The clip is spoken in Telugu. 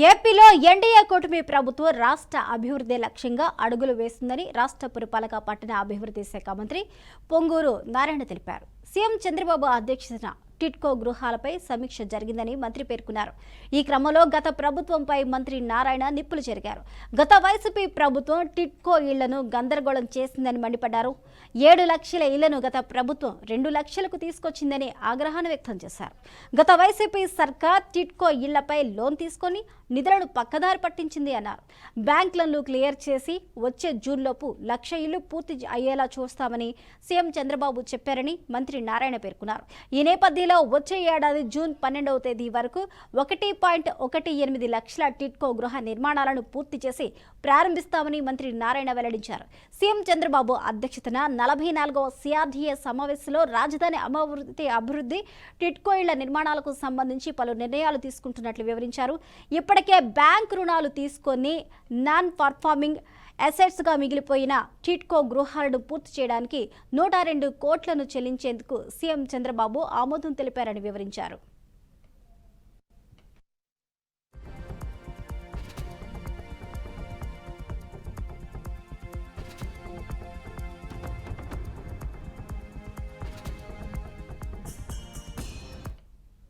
ఏపీలో ఎన్డీఏ కూటమి ప్రభుత్వం రాష్ట్ర అభివృద్ధి లక్ష్యంగా అడుగులు వేస్తుందని రాష్ట్ర పురపాలక పట్టణ అభివృద్ధి శాఖ మంత్రి పొంగూరు నారాయణ తెలిపారు. సీఎం చంద్రబాబు అధ్యక్షతన టిడ్కో గృహాలపై సమీక్ష జరిగిందని మంత్రి పేర్కొన్నారు. ఈ క్రమంలో గత ప్రభుత్వంపై మంత్రి నారాయణ నిప్పులు చెరిగారు. గత వైసీపీ ప్రభుత్వం టిడ్కో ఇళ్లను గందరగోళం చేసిందని మండిపడ్డారు. 7 లక్షల ఇళ్లను గత ప్రభుత్వం 2 లక్షలకు తీసుకొచ్చిందని ఆగ్రహాన్ని వ్యక్తం చేశారు. గత వైసీపీ సర్కార్ టిడ్కో ఇళ్లపై లోన్ తీసుకొని నిధులను పక్కదారి పట్టించింది అన్నారు. బ్యాంక్ లోన్లు క్లియర్ చేసి వచ్చే జూన్లోపు 1,00,000 ఇళ్లు పూర్తి అయ్యేలా చూస్తామని సీఎం చంద్రబాబు చెప్పారని మంత్రి నారాయణ పేర్కొన్నారు. ఈ నేపథ్యంలో వచ్చే ఏడాది జూన్ 12వ తేదీ వరకు 1.18 లక్షల టిడ్కో గృహ నిర్మాణాలను పూర్తి చేసి ప్రారంభిస్తామని మంత్రి నారాయణ వెల్లడించారు. సీఎం చంద్రబాబు అధ్యక్షతన 44వ సిఆర్డీఏ సమావేశంలో రాజధాని అభివృద్ధి టిడ్కో ఇళ్ల నిర్మాణాలకు సంబంధించి పలు నిర్ణయాలు తీసుకుంటున్నట్లు వివరించారు. ఇప్పటికే బ్యాంక్ రుణాలు తీసుకొని నాన్ పర్ఫార్మింగ్ అసెట్స్గా మిగిలిపోయిన టిడ్కో గృహాలను పూర్తి చేయడానికి 102 కోట్లను చెల్లించేందుకు సీఎం చంద్రబాబు ఆమోదం తెలిపారని వివరించారు.